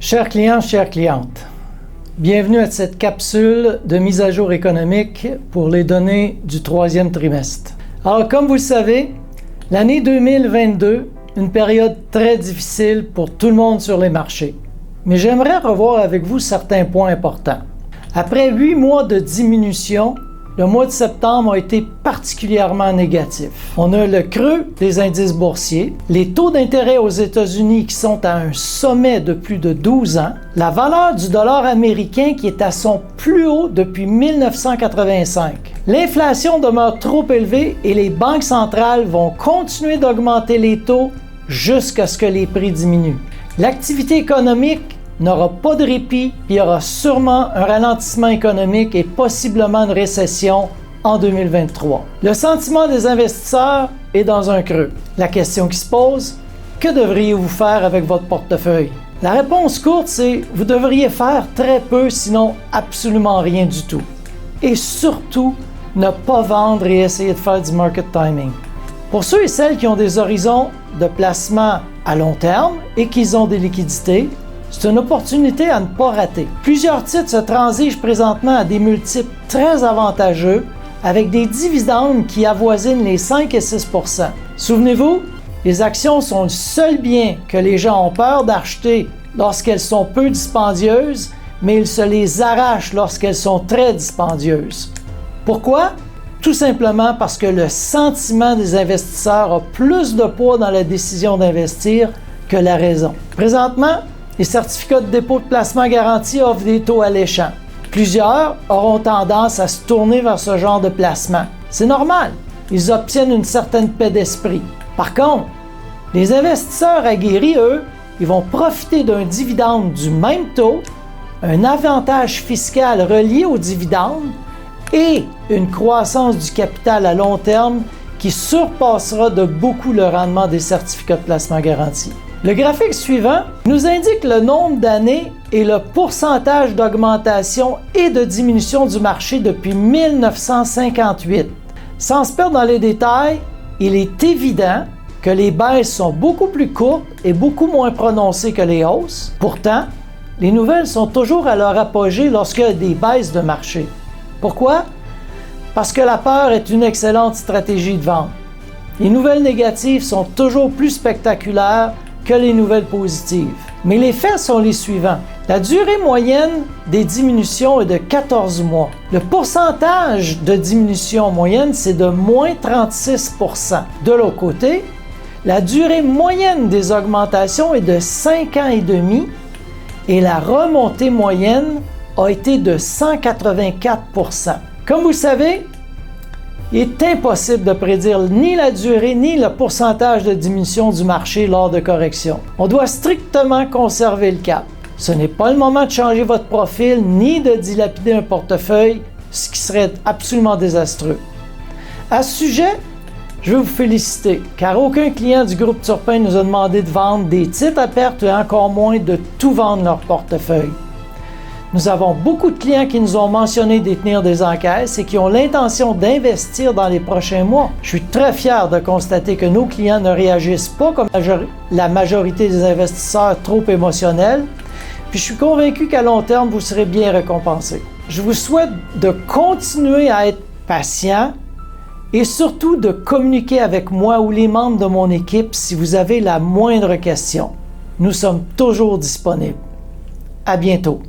Chers clients, chères clientes, bienvenue à cette capsule de mise à jour économique pour les données du troisième trimestre. Alors, comme vous le savez, l'année 2022, une période très difficile pour tout le monde sur les marchés. Mais j'aimerais revoir avec vous certains points importants. Après 8 mois de diminution, le mois de septembre a été particulièrement négatif. On a le creux des indices boursiers, les taux d'intérêt aux États-Unis qui sont à un sommet de plus de 12 ans, la valeur du dollar américain qui est à son plus haut depuis 1985. L'inflation demeure trop élevée et les banques centrales vont continuer d'augmenter les taux jusqu'à ce que les prix diminuent. L'activité économique n'aura pas de répit, puis il y aura sûrement un ralentissement économique et possiblement une récession en 2023. Le sentiment des investisseurs est dans un creux. La question qui se pose, que devriez-vous faire avec votre portefeuille? La réponse courte, c'est vous devriez faire très peu, sinon absolument rien du tout. Et surtout, ne pas vendre et essayer de faire du market timing. Pour ceux et celles qui ont des horizons de placement à long terme et qui ont des liquidités, c'est une opportunité à ne pas rater. Plusieurs titres se transigent présentement à des multiples très avantageux avec des dividendes qui avoisinent les 5 et 6 %. Souvenez-vous, les actions sont le seul bien que les gens ont peur d'acheter lorsqu'elles sont peu dispendieuses, mais ils se les arrachent lorsqu'elles sont très dispendieuses. Pourquoi? Tout simplement parce que le sentiment des investisseurs a plus de poids dans la décision d'investir que la raison. Présentement, les certificats de dépôt de placement garanti offrent des taux alléchants. Plusieurs auront tendance à se tourner vers ce genre de placement. C'est normal, ils obtiennent une certaine paix d'esprit. Par contre, les investisseurs aguerris, eux, ils vont profiter d'un dividende du même taux, un avantage fiscal relié au dividende et une croissance du capital à long terme qui surpassera de beaucoup le rendement des certificats de placement garanti. Le graphique suivant nous indique le nombre d'années et le pourcentage d'augmentation et de diminution du marché depuis 1958. Sans se perdre dans les détails, il est évident que les baisses sont beaucoup plus courtes et beaucoup moins prononcées que les hausses. Pourtant, les nouvelles sont toujours à leur apogée lorsqu'il y a des baisses de marché. Pourquoi? Parce que la peur est une excellente stratégie de vente. Les nouvelles négatives sont toujours plus spectaculaires que les nouvelles positives. Mais les faits sont les suivants. La durée moyenne des diminutions est de 14 mois. Le pourcentage de diminution moyenne, c'est de moins 36 %. De l'autre côté, la durée moyenne des augmentations est de 5 ans et demi et la remontée moyenne a été de 184 %. Comme vous le savez, il est impossible de prédire ni la durée ni le pourcentage de diminution du marché lors de corrections. On doit strictement conserver le cap. Ce n'est pas le moment de changer votre profil ni de dilapider un portefeuille, ce qui serait absolument désastreux. À ce sujet, je veux vous féliciter, car aucun client du groupe Turpin nous a demandé de vendre des titres à perte et encore moins de tout vendre leur portefeuille. Nous avons beaucoup de clients qui nous ont mentionné détenir des encaisses et qui ont l'intention d'investir dans les prochains mois. Je suis très fier de constater que nos clients ne réagissent pas comme la majorité des investisseurs trop émotionnels, puis je suis convaincu qu'à long terme, vous serez bien récompensés. Je vous souhaite de continuer à être patient et surtout de communiquer avec moi ou les membres de mon équipe si vous avez la moindre question. Nous sommes toujours disponibles. À bientôt.